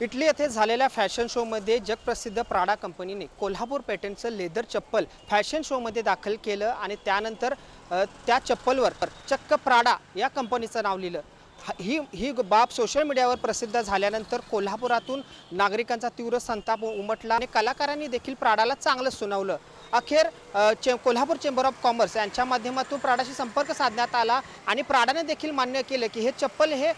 Italy येथे झालेल्या fashion शोमध्ये जगप्रसिद्ध प्राडा कंपनीने कोल्हापूर पॅटर्नचं लेदर चप्पल फॅशन शोमध्ये दाखल केलं आणि त्यानंतर त्या चप्पलवर चक्क प्राडा या कंपनीचं नाव लिहिलं। ही ही बाब सोशल मीडियावर प्रसिद्ध झाल्यानंतर कोल्हापुरातून नागरिकांचा तीव्र संताप उमटला आणि कलाकारांनी देखील प्राडाला चांगलं सुनावलं। अखेर कोल्हापूर चेंबर ऑफ कॉमर्स यांच्या माध्यमातून प्राडाशी संपर्क साधण्यात आला आणि प्राडाने देखील मान्य केलं की हे चप्पल हे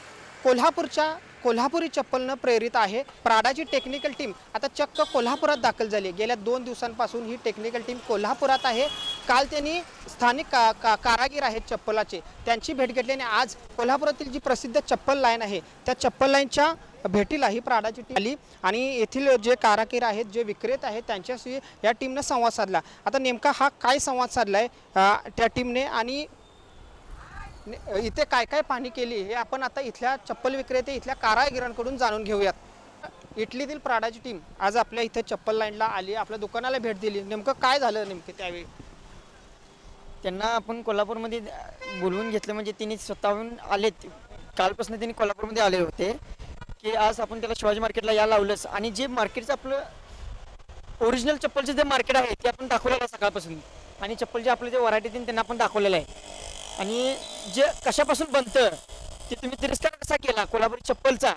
कोल्हापुरी चप्पलनं प्रेरित आहे। प्राडाची टेक्निकल टीम आता चक्क कोल्हापुरात दाखल झाली। गेल्या 2 दिवसांपासून ही टेक्निकल टीम कोल्हापुरात आहे। काल त्यांनी स्थानिक कारागीर आहेत चप्पलाचे त्यांची भेट घेतली आणि आज कोल्हापुरातील जी प्रसिद्ध चप्पल लाईन आहे त्या चप्पल लाईनच्या भेटीला ही प्राडाची टीम आली आणि येथील जे कारागीर आहेत जे विक्रेते आहेत त्यांच्याशी या टीमने संवाद साधला। आता नेमका हा काय संवाद साधलाय त्या टीमने आणि इथे काय काय पाहणी केली हे आपण आता इथल्या चप्पल विक्रेते इथल्या कारागिरांकडून जाणून घेऊयात। इटलीतील प्राडाची टीम आज आपल्या इथे चप्पल लाईनला आली, आपल्या दुकानाला भेट दिली। नेमकं काय झालं नेमकं त्यावेळी? त्यांना आपण कोल्हापूरमध्ये बोलवून घेतलं, म्हणजे त्यांनी स्वतःहून आलेत। कालपासून त्यांनी कोल्हापूरमध्ये आले होते की आज आपण त्याला शिवाजी मार्केटला या लावलंच आणि जे मार्केटचं आपलं ओरिजिनल चप्पलचं जे मार्केट आहे ते आपण दाखवलेलं आहे सकाळपासून आणि चप्पलचे आपले जे व्हरायटी त्यांना आपण दाखवलेलं आहे आणि जे कशापासून बनतं ते तुम्ही तिरस्कार कसा केला कोल्हापुरी चप्पलचा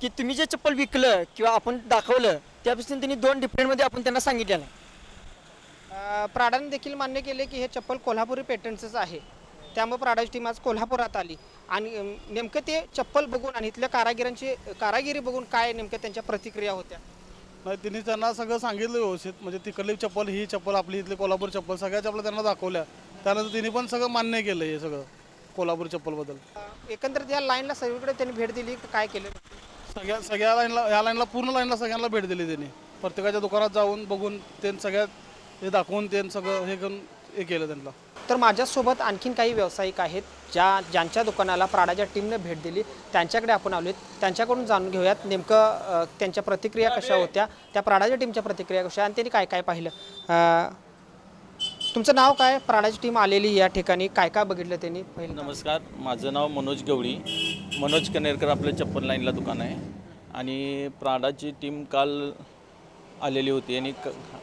की तुम्ही जे चप्पल विकलं किंवा आपण दाखवलं त्यापासून त्यांनी 2 डिफरंटमध्ये आपण त्यांना सांगितलेलं आहे। प्राडाने देखील मान्य केले की हे चप्पल कोल्हापुरी पॅटर्नचंच आहे, त्यामुळे प्राडाची टीम आज कोल्हापुरात आली आणि नेमकं ते चप्पल बघून आणि इथल्या कारागिरी बघून काय नेमकं त्यांच्या प्रतिक्रिया होत्या? नाही, त्यांनी त्यांना सगळं सांगितलं व्यवस्थित, म्हणजे तिकडली चप्पल ही चप्पल आपली इथली कोल्हापूर चप्पल सगळ्या चप्पल त्यांना दाखवल्या। त्यानंतर त्यांनी पण सगळं मान्य केलं हे सगळं कोल्हापूर चप्पलबद्दल। एकंदरीत या लाईनला सगळीकडे त्यांनी भेट दिली, काय केलं? सगळ्या लाईनला या लाईनला पूर्ण लाईनला सगळ्यांना भेट दिली त्यांनी, प्रत्येकाच्या दुकानात जाऊन बघून ते सगळ्यात हे दाखवून ते सगळं हे करून हे केलं त्यांना। तर माझ्यासोबत आणखीन काही व्यावसायिक आहेत ज्यांच्या दुकानाला प्राडाच्या टीमने भेट दिली, त्यांच्याकडे आपण आलोत, त्यांच्याकडून जाणून घेऊयात नेमकं त्यांच्या प्रतिक्रिया कशा होत्या, त्या प्राडाच्या टीमच्या प्रतिक्रिया कशा आणि त्यांनी काय काय पाहिलं। तुमचं नाव काय? प्राडाची टीम आलेली या ठिकाणी काय काय बघितलं त्यांनी पहिलं? नमस्कार, माझं नाव मनोज गवळी, मनोज कनेरकर आपलं चप्पल लाईनला दुकान आहे आणि प्राडाची टीम काल आलेली होती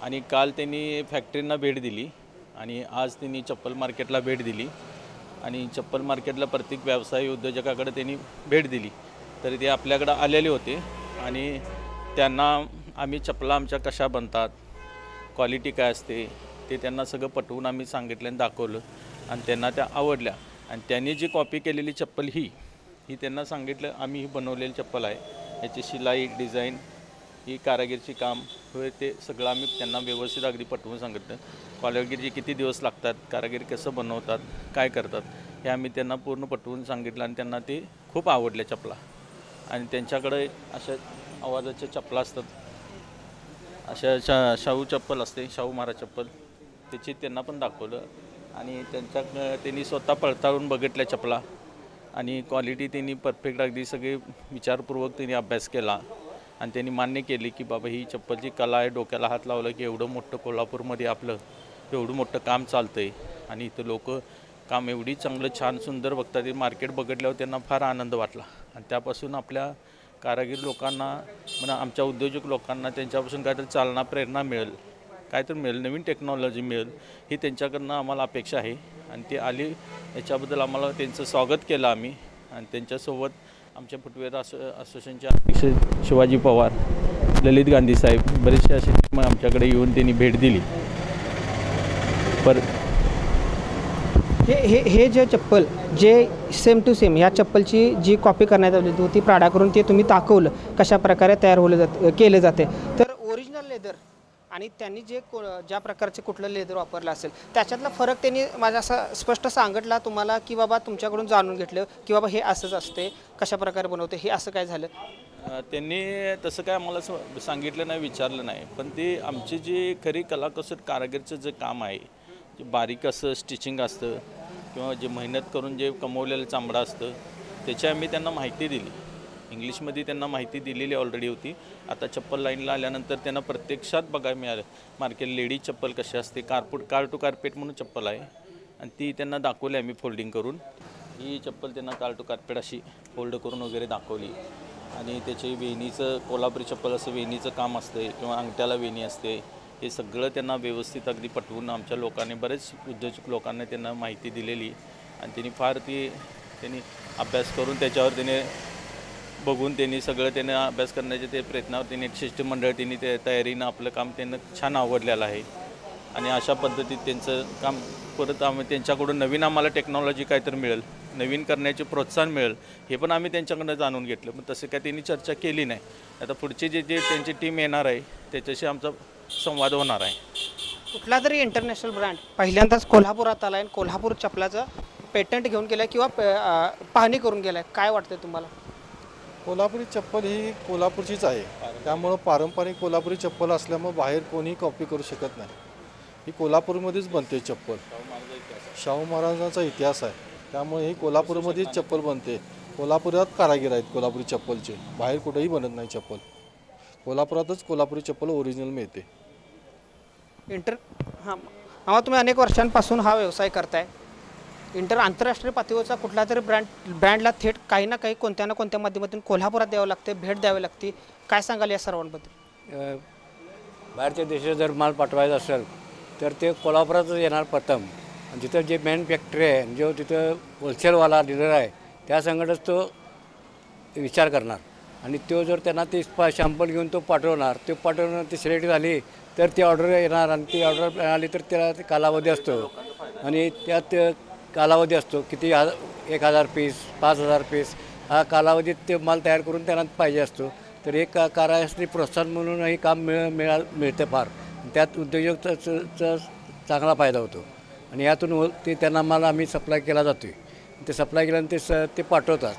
आणि काल त्यांनी फॅक्टरींना भेट दिली आणि आज त्यांनी चप्पल मार्केटला भेट दिली आणि चप्पल मार्केटला प्रत्येक व्यवसाय उद्योजकाकडे त्यांनी भेट दिली तरी ते आपल्याकडं आलेले होते आणि त्यांना आम्ही चप्पला आमच्या कशा बनतात, क्वालिटी काय असते ते त्यांना सगळं पटवून आम्ही सांगितलं आणि दाखवलं आणि त्यांना त्या आवडल्या आणि त्यांनी जी कॉपी केलेली चप्पल ही त्यांना सांगितलं आम्ही ही बनवलेली चप्पल आहे, याची शिलाई डिझाईन ही कारागिरीची काम होय ते सगळं आम्ही त्यांना व्यवस्थित अगदी पटवून सांगितलं। कारागिरीचे किती दिवस लागतात, कारागिरी कसं बनवतात, काय करतात हे आम्ही त्यांना पूर्ण पटवून सांगितलं आणि त्यांना ते खूप आवडल्या चपला आणि त्यांच्याकडे अशा आवाजाच्या चपला असतात, अशा शाहू चप्पल असते, शाहू महाराज चप्पल त्याची त्यांना पण दाखवलं आणि त्यांनी स्वतः पडताळून बघितल्या चपला आणि क्वालिटी त्यांनी परफेक्ट अगदी सगळे विचारपूर्वक त्यांनी अभ्यास केला आणि त्यांनी मान्य केली की बाबा ही चप्पलची कला आहे, डोक्याला हात लावला की एवढं मोठं कोल्हापूरमध्ये आपलं एवढं मोठं काम चालतं आहे आणि इथं लोक काम एवढी चांगलं छान सुंदर बघतात। ते मार्केट बघितल्यावर त्यांना फार आनंद वाटला आणि त्यापासून आपल्या कारागीर लोकांना म्हणा आमच्या उद्योजक लोकांना त्यांच्यापासून काहीतरी चालना प्रेरणा मिळेल, काहीतरी मिळेल, नवीन टेक्नॉलॉजी मिळेल ही त्यांच्याकडनं आम्हाला अपेक्षा आहे आणि ते आली याच्याबद्दल आम्हाला त्यांचं स्वागत केलं आम्ही आणि त्यांच्यासोबत आमच्या फुटवेअर असोसिएशनचे अध्यक्ष शिवाजी पवार, ललित गांधी साहेब बरेचसे असे टीम आमच्याकडे येऊन त्यांनी भेट दिली। पर हे जे चप्पल जे सेम टू सेम ह्या चप्पलची जी कॉपी करण्यात आली होती प्राडाकडून ते तुम्ही दाखवलं कशा प्रकारे तयार केले जाते। तर ओरिजिनल लेदर आणि त्यांनी ज्या प्रकारचे कुठलं लेदर वापरलं असेल त्याच्यातला फरक त्यांनी माझा असा स्पष्ट सांगितला तुम्हाला की बाबा तुमच्याकडून जाणून घेतलं की बाबा हे असंच असते, कशा प्रकारे बनवते, हे असं काय झालं? त्यांनी तसं काय आम्हाला सांगितलं नाही, विचारलं नाही, पण ते आमची जी खरी कलाकुसर कारागिरचं जे काम आहे, जे बारीक असं स्टिचिंग असतं किंवा जे मेहनत करून जे कमवलेलं चामडं असतं त्याची आम्ही त्यांना माहिती दिली। इंग्लिशमध्ये त्यांना माहिती दिलेली ऑलरेडी होती, आता चप्पल लाईनला आल्यानंतर त्यांना प्रत्यक्षात बघायला मिळालं मार्केट लेडीज चप्पल कशी असते, कार टू कार्पेट म्हणून चप्पल आहे आणि ती त्यांना दाखवली आम्ही फोल्डिंग करून। ही चप्पल त्यांना कार टू कार्पेट अशी फोल्ड करून वगैरे दाखवली आणि त्याची वेणीचं कोल्हापुरी चप्पल असं वेणीचं काम असते किंवा अंगठ्याला वेणी असते, हे सगळं त्यांना व्यवस्थित अगदी पटवून आमच्या लोकांनी बरेच उद्योजक लोकांना त्यांना माहिती दिलेली आणि त्यांनी अभ्यास करून त्याच्यावर त्याने बघून त्यांनी सगळं त्यांना अभ्यास करण्याचे ते प्रयत्नावर त्यांनी शिष्टमंडळ त्यांनी ते तयारीनं आपलं काम त्यांना छान आवडलेलं आहे आणि अशा पद्धतीत त्यांचं काम परत आम्ही त्यांच्याकडून नवीन आम्हाला टेक्नॉलॉजी काहीतरी मिळेल, नवीन करण्याचे प्रोत्साहन मिळेल हे पण आम्ही त्यांच्याकडनं जाणून घेतलं. पण तसं काय त्यांनी चर्चा केली नाही. आता पुढची जे त्यांची टीम येणार आहे त्याच्याशी आमचा संवाद होणार आहे. कुठला तरी इंटरनॅशनल ब्रँड पहिल्यांदाच कोल्हापुरात आला आहे, कोल्हापूर चपलाचं पेटंट घेऊन गेला किंवा पाहणी करून गेला आहे, काय वाटतं तुम्हाला? कोल्हापुरी चप्पल ही कोल्हापूरचीच आहे, त्यामुळं पारंपरिक कोल्हापुरी चप्पल असल्यामुळे बाहेर कोणीही कॉपी करू शकत नाही. ही कोल्हापूरमध्येच बनते चप्पल. शाहू महाराजांचा इतिहास आहे, त्यामुळे ही कोल्हापूरमध्येच चप्पल बनते. कोल्हापुरात कारागीर आहेत कोल्हापुरी चप्पलचे, बाहेर कुठेही बनत नाही चप्पल. कोल्हापुरातच कोल्हापुरी चप्पल ओरिजिनल मिळते. आम्हा तुम्ही अनेक वर्षांपासून हा व्यवसाय करताय. आंतरराष्ट्रीय पातळीवरचा कुठला तरी ब्रँडला थेट काही ना काही कोणत्या ना कोणत्या माध्यमातून कोल्हापुरात द्यावं लागते, भेट द्यावी लागते, काय सांगाल या सर्वांबद्दल? बाहेरच्या देशात जर माल पाठवायचा असेल तर ते कोल्हापुरातच येणार प्रथम. आणि तिथं जे मॅन्युफॅक्चरी आहे, जो तिथं होलसेलवाला डीलर आहे, त्या संगतच तो विचार करणार आणि तो जर त्यांना ते शॅम्पल घेऊन तो पाठवणार, ते पाठवणार ती सिलेक्ट झाली तर ती ऑर्डर येणार आणि ती ऑर्डर आली तर त्याला कालावधी असतो आणि त्यात कालावधी असतो किती 1000 पीस 5000 पीस हा कालावधीत ते माल तयार करून त्यांना पाहिजे असतो. तर एक कार्यासाठी प्रोत्साहन म्हणून हे काम मिळतं फार. त्यात उद्योजकाचा चांगला फायदा होतो आणि यातून त्यांना माल आम्ही सप्लाय केला जातो. ते सप्लाय केल्यानंतर ते पाठवतात.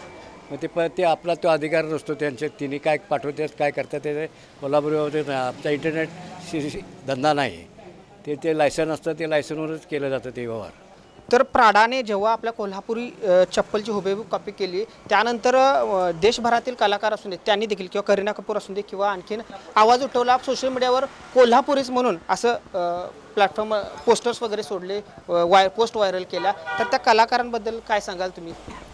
मग ते आपला तो अधिकार नसतो त्यांच्या, तिने काय पाठवतात काय करतात ते कोल्हापुरावर. आमचा इंटरनेट धंदा नाही, ते लायसन असतं, ते लायसनवरच केलं जातं ते व्यवहार. तर प्राडाने जेव्हा आपल्या कोल्हापुरी चप्पलची हुबेहूब कॉपी केली, त्यानंतर देशभरातील कलाकार असू दे त्यांनी देखील किंवा करीना कपूर असू दे किंवा आणखीन आवाज उठवला. सोशल मीडियावर कोल्हापुरीच म्हणून असं प्लॅटफॉर्म पोस्टर्स वगैरे सोडले, पोस्ट व्हायरल केल्या. तर त्या कलाकारांबद्दल काय सांगाल तुम्ही?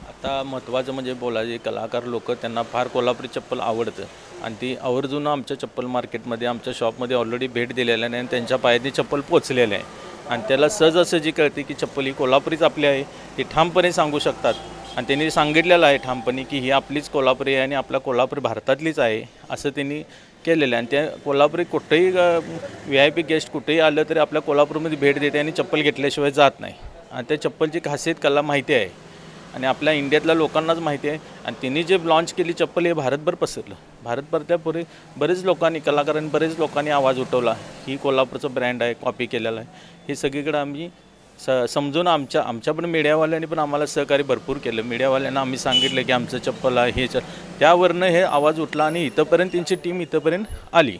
आता महत्त्वाचं म्हणजे बोलायचे कलाकार लोक त्यांना फार कोल्हापुरी चप्पल आवडतं आणि ती आवर्जून आमच्या चप्पल मार्केटमध्ये आमच्या शॉपमध्ये ऑलरेडी भेट दिलेल्या आहे आणि त्यांच्या पायाने चप्पल पोचलेलं आहे आणि त्याला सहजासहजी कळते की चप्पल ही कोल्हापुरीच आपली आहे. ते ठामपणे सांगू शकतात आणि त्यांनी सांगितलेलं आहे ठामपणे की ही आपलीच कोल्हापुरी आहे आणि आपला कोल्हापुरी भारतातलीच आहे असं त्यांनी केलेलं आहे. आणि त्या कोल्हापुरी कुठेही VIP गेस्ट कुठेही आलं तरी आपल्या कोल्हापूरमध्ये भेट देते आणि चप्पल घेतल्याशिवाय जात नाही. आणि त्या चप्पलची खासियत कला माहिती आहे आणि आपल्या इंडियातल्या लोकांनाच माहिती आहे. आणि त्यांनी जे लॉन्च केली चप्पल हे भारतभर पसरलं. भारतभर बरेच लोकांनी कलाकारांनी बरेच लोकांनी आवाज उठवला ही कोल्हापूरचं ब्रँड आहे, कॉपी केलेलं आहे. हे सगळीकडे आम्ही समजून आमच्या पण मीडियावाल्यांनी पण आम्हाला सहकार्य भरपूर केलं. मीडियावाल्यांना आम्ही सांगितलं की आमचं चप्पल आहे हे त्यावरनं हे आवाज उठला आणि इथंपर्यंत त्यांची टीम इथंपर्यंत आली.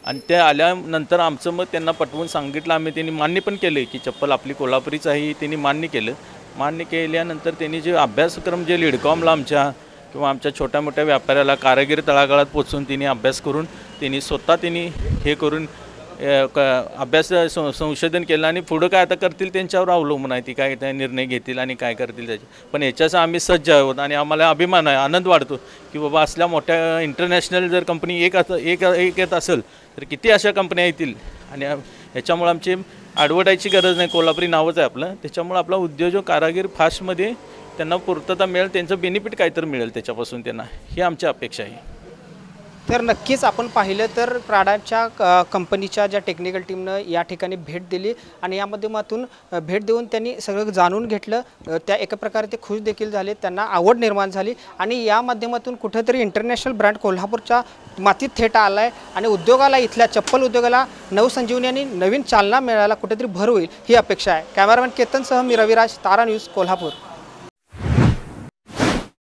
आणि त्या आल्यानंतर आमचं मग त्यांना पटवून सांगितलं आम्ही. त्यांनी मान्य पण केलं की चप्पल आपली कोल्हापुरीच आहे, त्यांनी मान्य केलं. मान्य केल्यानंतर त्यांनी जे अभ्यासक्रम जे लीडकॉमला आमच्या किंवा आमच्या छोट्या मोठ्या व्यापाऱ्याला कारागीर तळागाळात पोचून त्यांनी अभ्यास करून त्यांनी हे करून अभ्यास संशोधन केलं आणि पुढं काय आता करतील त्यांच्यावर अवलंबून आहे. ती काय निर्णय घेतील आणि काय करतील त्याचे. पण याच्याचं आम्ही सज्ज आहोत आणि आम्हाला अभिमान आहे, आनंद वाटतो की बाबा असल्या मोठ्या इंटरनॅशनल जर कंपनी एक येत असेल तर किती अशा कंपन्या येतील. आणि ह्याच्यामुळे आमची ॲडव्हर्टाईजची गरज नाही, कोल्हापुरी नावच आहे आपलं. त्याच्यामुळे आपला उद्योजक कारागीर फास्टमध्ये त्यांना पूर्तता मिळेल, त्यांचं बेनिफिट काहीतरी मिळेल त्याच्यापासून त्यांना, ही आमची अपेक्षा आहे. तर नक्कीच आपण पाहिलं तर प्राडाच्या कंपनीच्या ज्या टेक्निकल टीमनं या ठिकाणी भेट दिली आणि या माध्यमातून भेट देऊन त्यांनी सगळं जाणून घेतलं. त्या एका प्रकारे ते खुश देखील झाले, त्यांना आवड निर्माण झाली आणि या माध्यमातून कुठंतरी इंटरनॅशनल ब्रँड कोल्हापूरच्या मातीत थेट आला आहे आणि उद्योगाला, इथल्या चप्पल उद्योगाला नवसंजीवनी आणि नवीन चालना मिळायला कुठेतरी भर होईल ही अपेक्षा आहे. कॅमेरामॅन केतनसह मी रविराज, तारा न्यूज, कोल्हापूर.